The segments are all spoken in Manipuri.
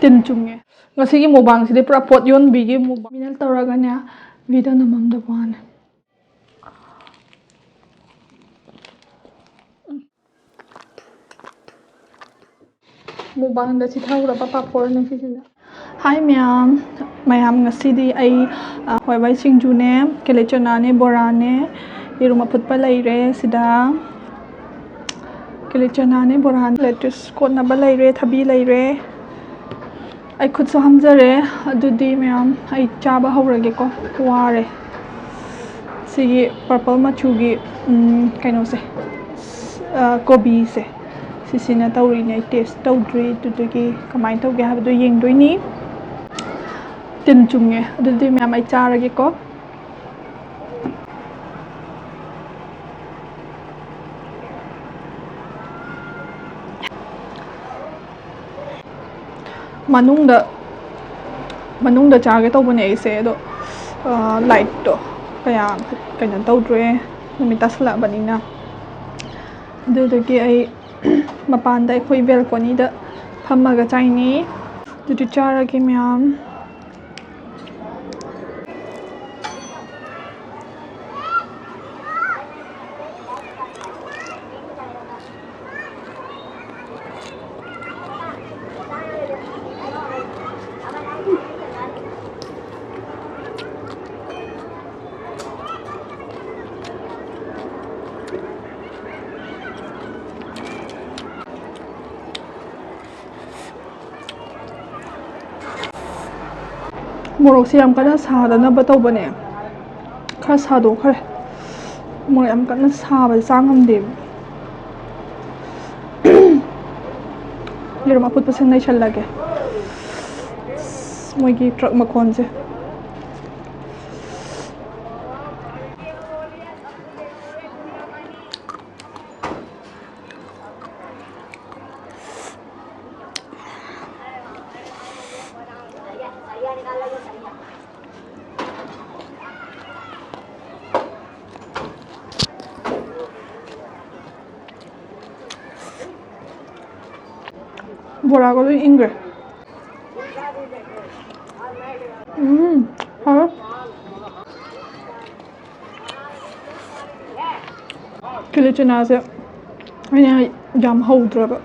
tin chungye ngasi gi mukbang sidi pura pot yon bigi mukbang minal tawraga nya video namam da bane mukbang da si thawra pa por na si sida hi mayam ngasi di ai hoi bai Singju ne Keli chana ne Bora ne iruma phutpa laire sida Keli chana ne Bora lettuce kotna ba laire thabi laire ai khut so hamjare adudi mayam ai chaba hawrage ko ware sigi purple machugi kaino se kobi se sisina tawri ne taste tawdri tudugi kamai tawge habdu yengdoi ni tin chungye adudi mayam ai charage ko manungda chage tawbane ise do light to kaya kaina tawdre numita sala banina adudagi ai mapanda khoi balcony da phamaga chaini dudu charage mayam morok si yam kana sadana batau bane kha sado khare morok yam kana saba sangam de lirma put pasen nai chal lage moigi truck makon se Bora ko loi ingre ha Keli chana se aina jam hawdra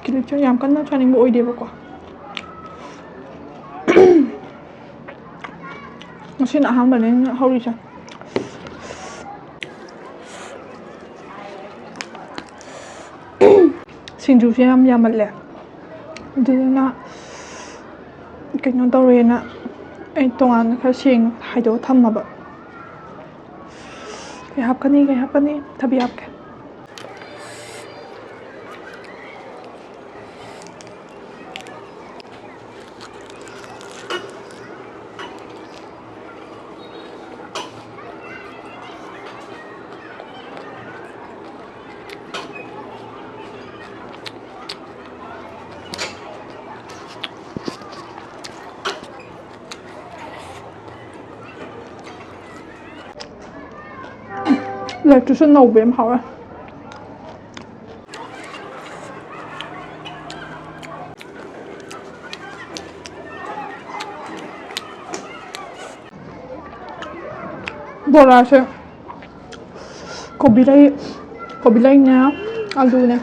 Keli chana yam kana chaning bo oide ba ko masin aham bane hawri cha Singju se yam yamalle dina kaino tawrena ai tongan kha sing haido thamaba ke hapkani thabi hapke lettuce nấu bếm hảo à Bora se kobi lai nha alu ne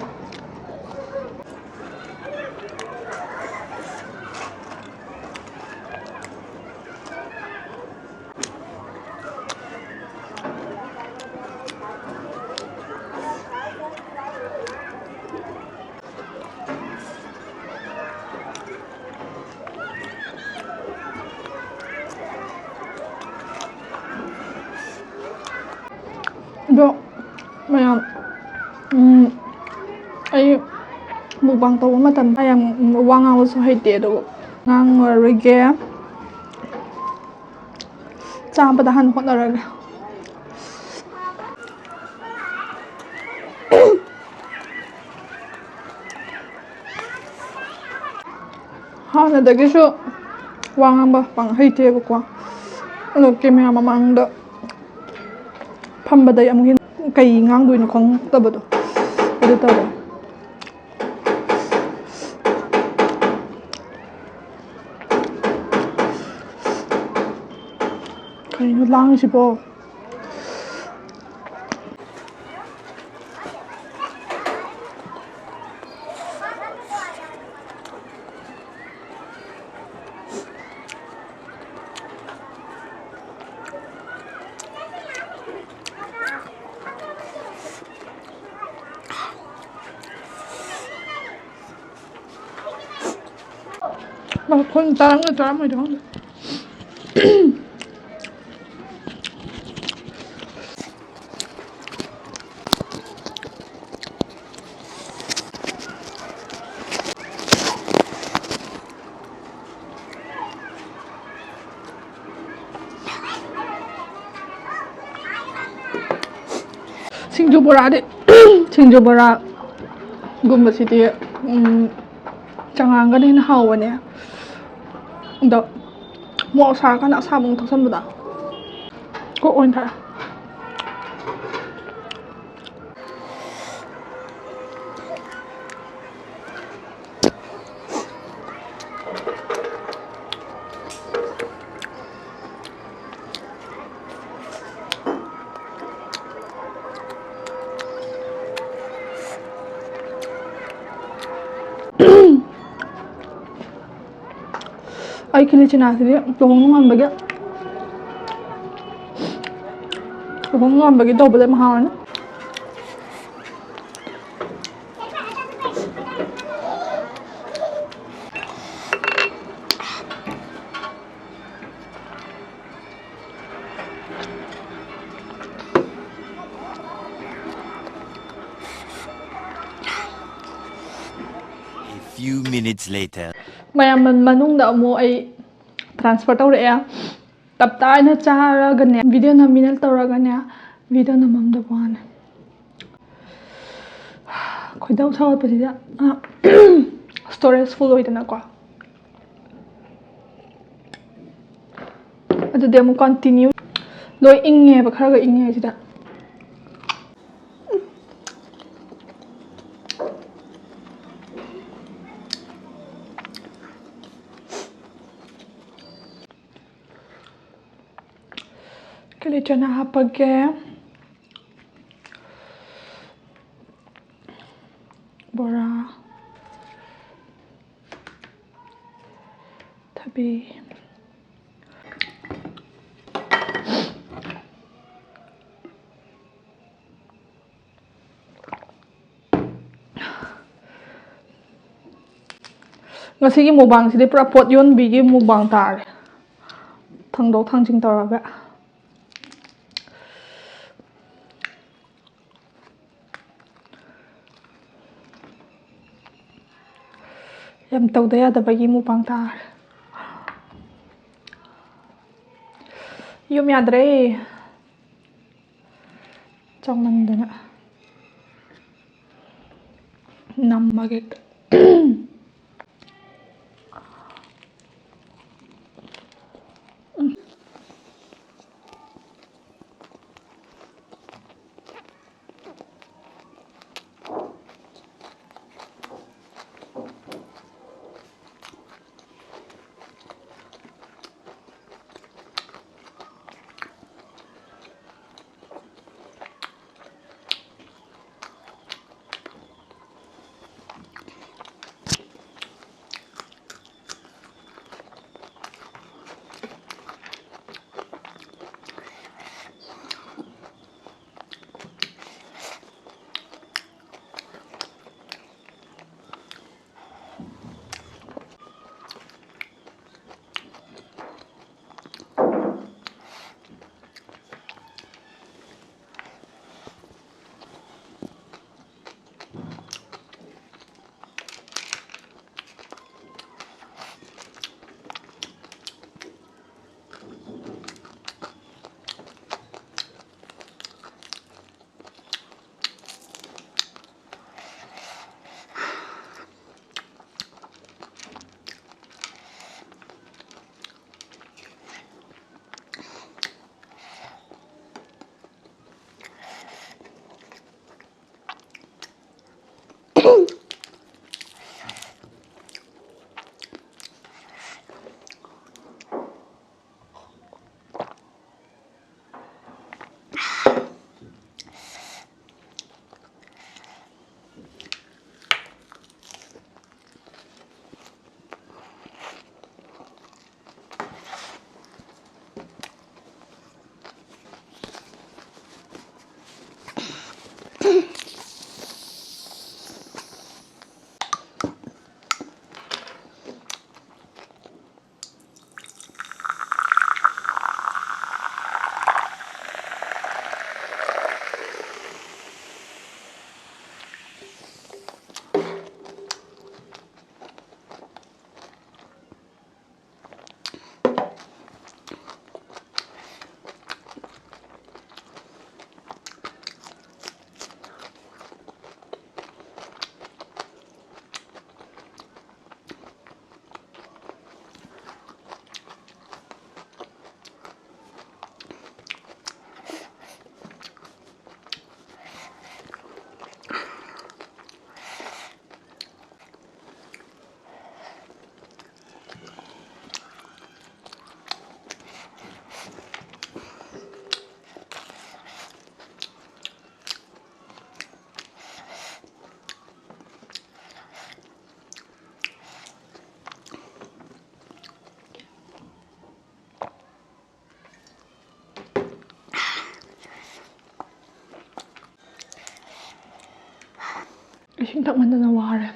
do mayam ai mukbang taw matam ayam wanga wasu haite do ngang rege chamba da han honaraga ha na dagi so wanga ba pang haite ba kwa ano kemya mamang da phambaday amugin kay ngang duin khong tabado adu taw 그리고 랑시보 건 다른 거 잘하면 돼. 싱주 보라디 싱주 보라 gumbasid이 장안가 되는 하원이야. 근데 뭐 사가나 사봉 터선보다 꼭 온다. Ay Keli chana sidi luhong bagi double mahal. A few minutes later. Mayam manungda mo ay transfer tawre tapta na chara ganya video na minal tawra ganya video na mamda bwan khoidaw sawat pasida storage full hoidana ko adu demo continue loi inge ba khara ga inge sida Keli chana hapage Bora tabi ngasigi mukbang sidi pura pot yon bigi mukbang tar thangdo thangjing tawraga yam tawda yadabagi mukbang tar yum yadre changmandana nammage Ising takmandana ware.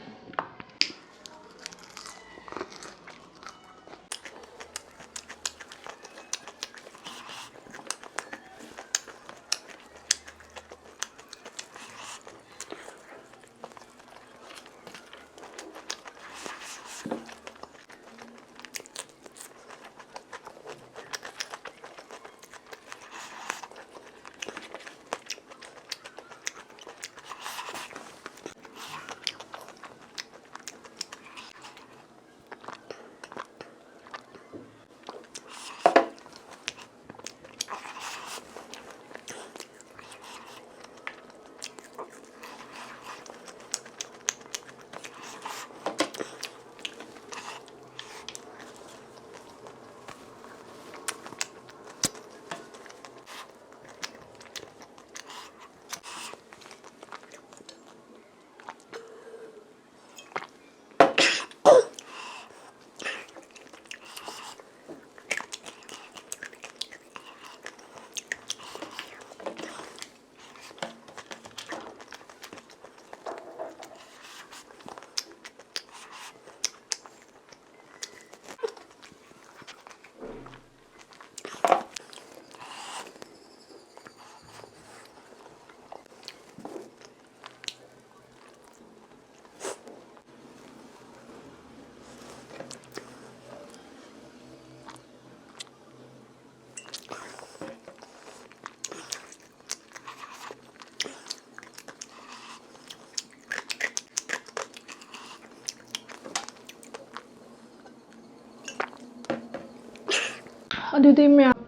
ꯑꯗꯨꯗꯤ ꯃꯌꯥꯝ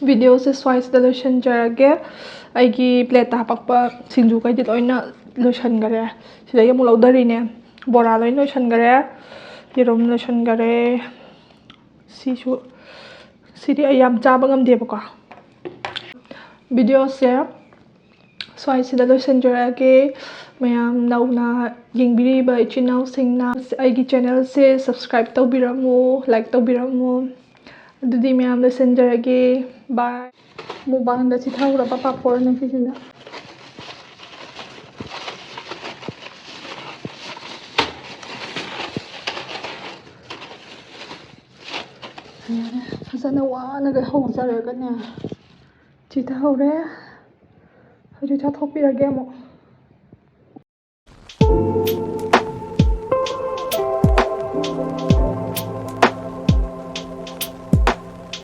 ꯚꯤꯗꯤꯑꯣꯁꯦ ꯁ꯭ꯋꯥꯏꯁꯤꯗ ꯂꯣꯏꯁꯤꯟꯖꯔꯒꯦ ꯑꯩꯒꯤ ꯄ꯭ꯂꯦꯠꯇ ꯍꯥꯄꯛꯄ ꯁꯤꯡꯖꯨꯈꯩꯗꯤ ꯂꯣꯏꯅ ꯂꯣꯏꯁꯤꯟꯈꯔꯦ ꯁꯤꯗꯒꯤ ꯑꯃꯨꯛ ꯂꯧꯊꯔꯤꯅꯦ ꯕꯣꯔꯥ ꯂꯣꯏꯅ ꯂꯣꯏꯁꯤꯟꯈꯔꯦ ꯌꯦꯔꯨꯝ ꯂꯣꯏꯁꯤꯟꯈꯔꯦ ꯁꯤꯗꯤ ꯑꯩ ꯌꯥꯝ ꯆꯥꯕ ꯉꯝꯗꯦꯕꯀꯣ ꯚꯤꯗꯤꯑꯣꯁꯦ ꯁ꯭ꯋꯥꯏꯁꯤꯗ ꯂꯣꯏꯁꯤꯟꯖꯔꯒꯦ ꯃꯌꯥꯝ ꯅꯧꯅ ꯌꯦꯡꯕꯤꯔꯤꯕ ꯏꯆꯤꯟ ꯏꯅꯥꯎꯁꯤꯡꯅ ꯑꯩꯒꯤ ꯆꯦꯅꯦꯜꯁꯦ ꯁꯕꯁꯀ꯭ꯔꯥꯏꯕ ꯇꯧꯕꯤꯔꯝꯃꯨ ꯂꯥꯏꯛ ꯇꯧꯕꯤꯔꯝꯃꯨ ꯑꯗꯨꯗꯤ ꯃꯌꯥꯝ ꯂꯣꯏꯁꯤꯟꯖꯔꯒꯦ ꯕꯥꯏ ꯃꯨꯛꯕꯥꯡꯗ ꯆꯤꯊꯍꯧꯔꯕ ꯄꯥꯐꯣꯔꯅꯦ ꯁꯤꯁꯤꯅ ꯐꯖꯅ ꯋꯥꯅꯒ ꯍꯧꯖꯔꯒꯅꯦ ꯆꯤꯊꯍꯧꯔꯦ ꯍꯧꯖꯤꯛ ꯆꯥꯊꯣꯛꯄꯤꯔꯒꯦ ꯑꯃꯨꯛ